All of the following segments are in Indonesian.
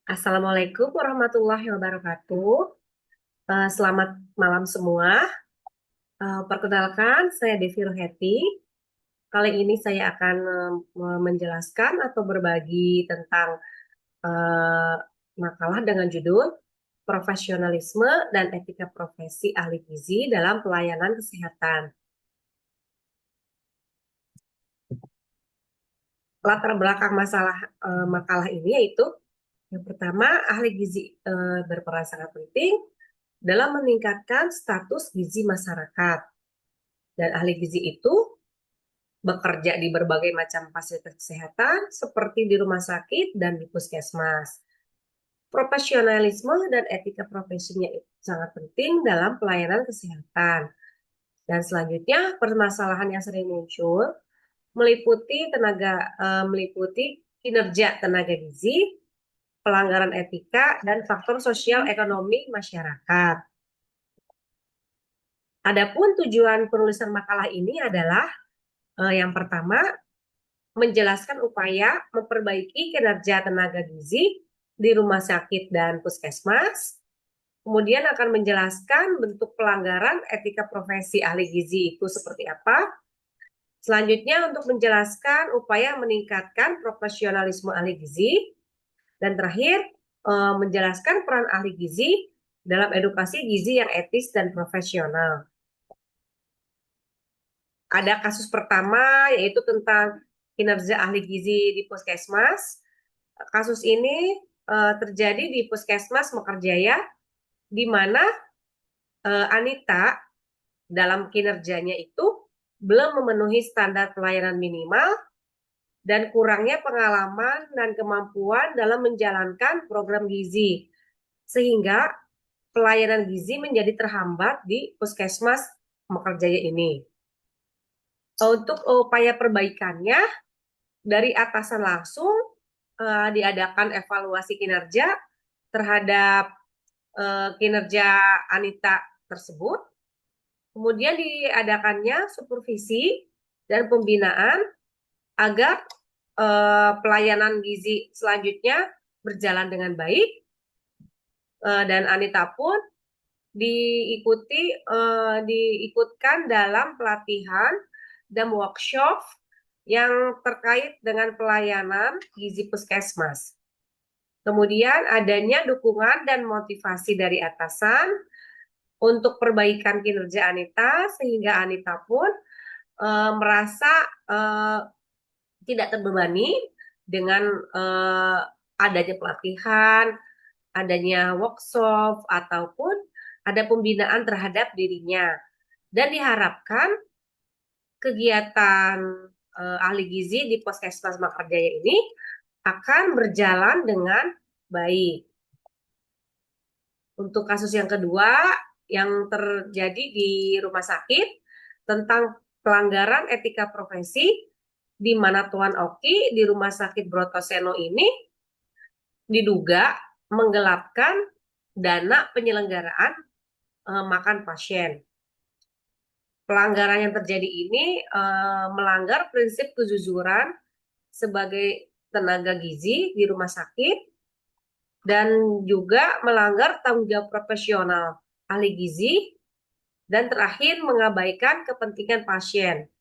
Assalamualaikum warahmatullahi wabarakatuh. Selamat malam semua. Perkenalkan, saya Devi Roheti. Kali ini saya akan menjelaskan atau berbagi tentang eh, makalah dengan judul Profesionalisme dan Etika Profesi Ahli Gizi dalam Pelayanan Kesehatan. Latar belakang makalah ini yaitu yang pertama, ahli gizi berperan sangat penting dalam meningkatkan status gizi masyarakat. Dan ahli gizi itu bekerja di berbagai macam fasilitas kesehatan seperti di rumah sakit dan di puskesmas. Profesionalisme dan etika profesinya itu sangat penting dalam pelayanan kesehatan. Dan selanjutnya permasalahan yang sering muncul meliputi kinerja tenaga gizi, pelanggaran etika dan faktor sosial ekonomi masyarakat. Adapun tujuan penulisan makalah ini adalah yang pertama, menjelaskan upaya memperbaiki kinerja tenaga gizi di rumah sakit dan puskesmas. Kemudian akan menjelaskan bentuk pelanggaran etika profesi ahli gizi itu seperti apa. Selanjutnya untuk menjelaskan upaya meningkatkan profesionalisme ahli gizi. Dan terakhir menjelaskan peran ahli gizi dalam edukasi gizi yang etis dan profesional. Ada kasus pertama yaitu tentang kinerja ahli gizi di puskesmas. Kasus ini terjadi di Puskesmas Mekarjaya, di mana Anita dalam kinerjanya itu belum memenuhi standar pelayanan minimal dan kurangnya pengalaman dan kemampuan dalam menjalankan program gizi, sehingga pelayanan gizi menjadi terhambat di Puskesmas Mekarjaya ini. Untuk upaya perbaikannya, dari atasan langsung diadakan evaluasi kinerja terhadap kinerja Anita tersebut. Kemudian diadakannya supervisi dan pembinaan agar pelayanan gizi selanjutnya berjalan dengan baik. Dan Anita pun diikutkan dalam pelatihan dan workshop yang terkait dengan pelayanan gizi puskesmas. Kemudian adanya dukungan dan motivasi dari atasan untuk perbaikan kinerja Anita, sehingga Anita pun merasa tidak terbebani dengan adanya pelatihan, adanya workshop, ataupun ada pembinaan terhadap dirinya. Dan diharapkan kegiatan ahli gizi di Puskesmas Mekarjaya ini akan berjalan dengan baik. Untuk kasus yang kedua yang terjadi di rumah sakit tentang pelanggaran etika profesi, di mana Tuan Oki di Rumah Sakit Brotoseno ini diduga menggelapkan dana penyelenggaraan makan pasien. Pelanggaran yang terjadi ini melanggar prinsip kejujuran sebagai tenaga gizi di rumah sakit dan juga melanggar tanggung jawab profesional ahli gizi, dan terakhir mengabaikan kepentingan pasien.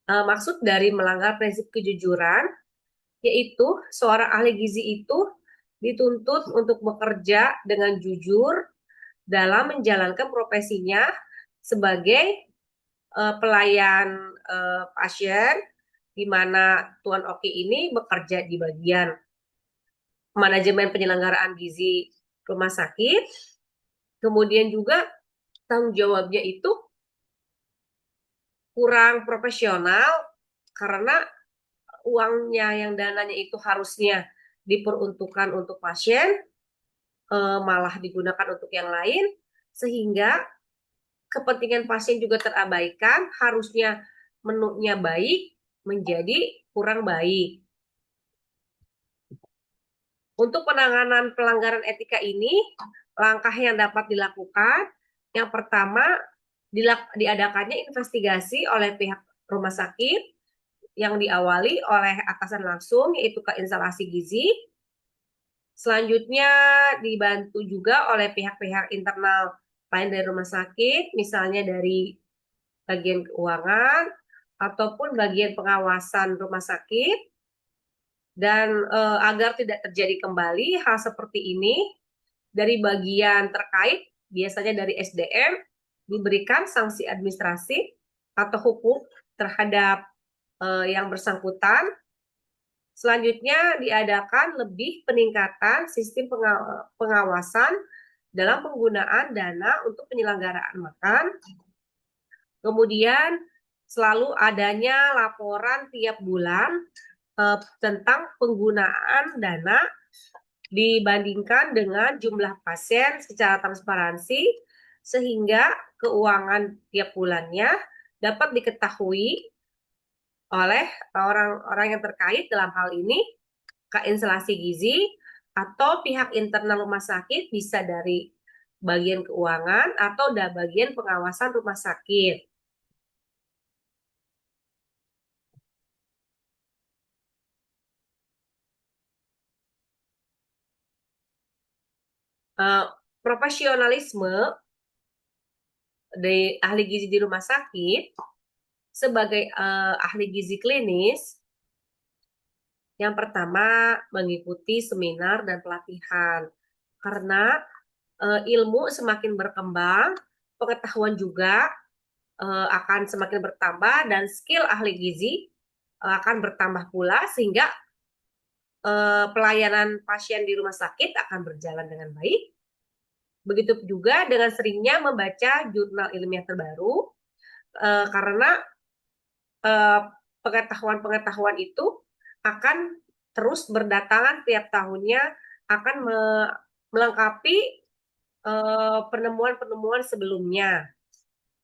Maksud dari melanggar prinsip kejujuran yaitu seorang ahli gizi itu dituntut untuk bekerja dengan jujur dalam menjalankan profesinya sebagai pelayan pasien, di mana Tuan Oki ini bekerja di bagian manajemen penyelenggaraan gizi rumah sakit. Kemudian juga tanggung jawabnya itu kurang profesional karena uangnya yang dananya itu harusnya diperuntukkan untuk pasien, malah digunakan untuk yang lain, sehingga kepentingan pasien juga terabaikan, harusnya menunya baik menjadi kurang baik. Untuk penanganan pelanggaran etika ini, langkah yang dapat dilakukan, yang pertama diadakannya investigasi oleh pihak rumah sakit yang diawali oleh atasan langsung, yaitu ke instalasi gizi. Selanjutnya dibantu juga oleh pihak-pihak internal lain dari rumah sakit, misalnya dari bagian keuangan ataupun bagian pengawasan rumah sakit, dan agar tidak terjadi kembali hal seperti ini dari bagian terkait, biasanya dari SDM, diberikan sanksi administrasi atau hukum terhadap yang bersangkutan. Selanjutnya diadakan lebih peningkatan sistem pengawasan dalam penggunaan dana untuk penyelenggaraan makan. Kemudian selalu adanya laporan tiap bulan tentang penggunaan dana dibandingkan dengan jumlah pasien secara transparansi, sehingga keuangan tiap bulannya dapat diketahui oleh orang-orang yang terkait, dalam hal ini instalasi gizi atau pihak internal rumah sakit, bisa dari bagian keuangan atau dari bagian pengawasan rumah sakit. Profesionalisme dari ahli gizi di rumah sakit sebagai ahli gizi klinis, yang pertama mengikuti seminar dan pelatihan, karena ilmu semakin berkembang, pengetahuan juga akan semakin bertambah, dan skill ahli gizi akan bertambah pula, sehingga pelayanan pasien di rumah sakit akan berjalan dengan baik. Begitu juga dengan seringnya membaca jurnal ilmiah terbaru, karena pengetahuan-pengetahuan itu akan terus berdatangan tiap tahunnya, akan melengkapi penemuan-penemuan sebelumnya.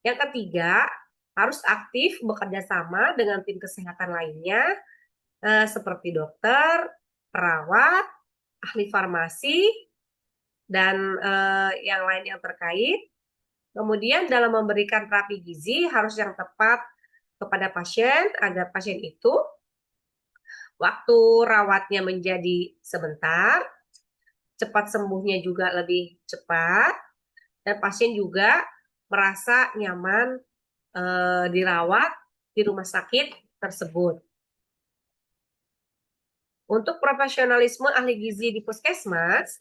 Yang ketiga, harus aktif bekerja sama dengan tim kesehatan lainnya, seperti dokter, perawat, ahli farmasi, dan yang lain yang terkait. Kemudian dalam memberikan terapi gizi harus yang tepat kepada pasien, agar pasien itu waktu rawatnya menjadi sebentar, cepat sembuhnya juga lebih cepat, dan pasien juga merasa nyaman dirawat di rumah sakit tersebut. Untuk profesionalisme ahli gizi di puskesmas,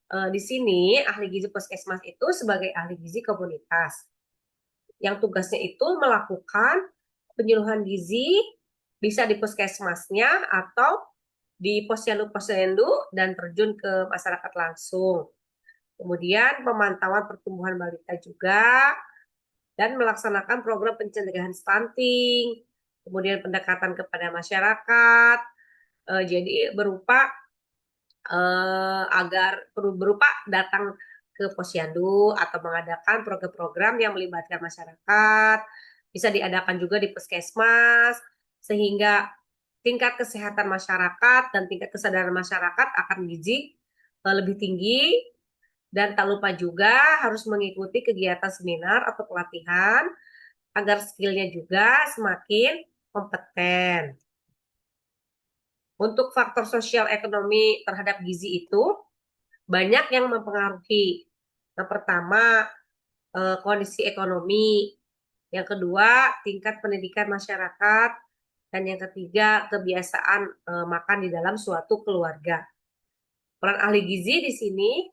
di sini ahli gizi puskesmas itu sebagai ahli gizi komunitas, yang tugasnya itu melakukan penyuluhan gizi, bisa di puskesmasnya atau di posyandu-posyandu, dan terjun ke masyarakat langsung. Kemudian pemantauan pertumbuhan balita juga, dan melaksanakan program pencegahan stunting, kemudian pendekatan kepada masyarakat, jadi berupa berupa datang ke posyandu atau mengadakan program-program yang melibatkan masyarakat, bisa diadakan juga di puskesmas, sehingga tingkat kesehatan masyarakat dan tingkat kesadaran masyarakat akan gizi lebih tinggi. Dan tak lupa juga harus mengikuti kegiatan seminar atau pelatihan agar skillnya juga semakin kompeten. Untuk faktor sosial ekonomi terhadap gizi itu banyak yang mempengaruhi. Yang pertama, kondisi ekonomi. Yang kedua, tingkat pendidikan masyarakat. Dan yang ketiga, kebiasaan makan di dalam suatu keluarga. Peran ahli gizi di sini,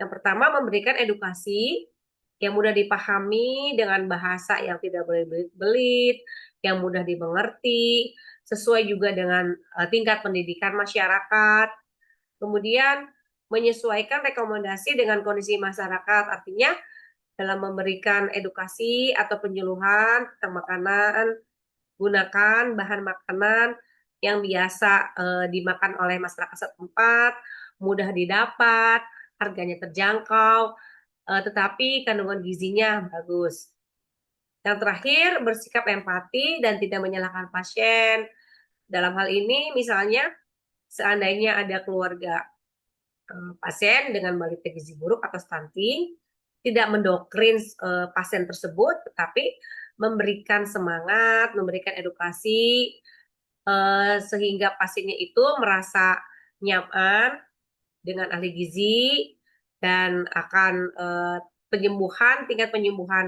yang pertama, memberikan edukasi yang mudah dipahami dengan bahasa yang tidak belit-belit, yang mudah dimengerti, sesuai juga dengan tingkat pendidikan masyarakat. Kemudian menyesuaikan rekomendasi dengan kondisi masyarakat, artinya dalam memberikan edukasi atau penyuluhan tentang makanan, gunakan bahan makanan yang biasa dimakan oleh masyarakat setempat, mudah didapat, harganya terjangkau, tetapi kandungan gizinya bagus. Yang terakhir, bersikap empati dan tidak menyalahkan pasien. Dalam hal ini, misalnya, seandainya ada keluarga pasien dengan balita gizi buruk atau stunting, tidak mendoktrin pasien tersebut, tetapi memberikan semangat, memberikan edukasi, sehingga pasiennya itu merasa nyaman dengan ahli gizi dan akan tingkat penyembuhan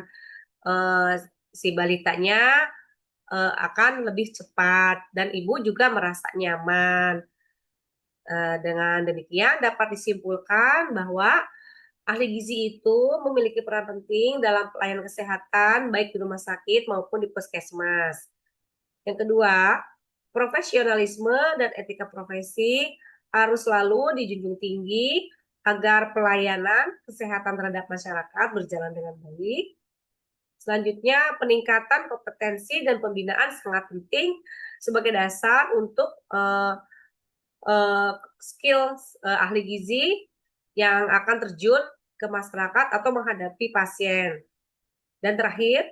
si balitanya akan lebih cepat dan ibu juga merasa nyaman. Dengan demikian dapat disimpulkan bahwa ahli gizi itu memiliki peran penting dalam pelayanan kesehatan baik di rumah sakit maupun di puskesmas. Yang kedua, profesionalisme dan etika profesi harus selalu dijunjung tinggi agar pelayanan kesehatan terhadap masyarakat berjalan dengan baik. Selanjutnya, peningkatan kompetensi dan pembinaan sangat penting sebagai dasar untuk skill ahli gizi yang akan terjun ke masyarakat atau menghadapi pasien. Dan terakhir,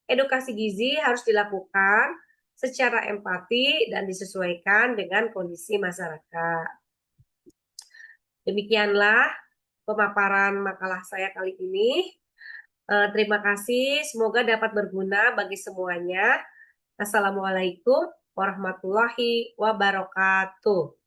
edukasi gizi harus dilakukan secara empati dan disesuaikan dengan kondisi masyarakat. Demikianlah pemaparan makalah saya kali ini. Terima kasih, semoga dapat berguna bagi semuanya. Assalamualaikum warahmatullahi wabarakatuh.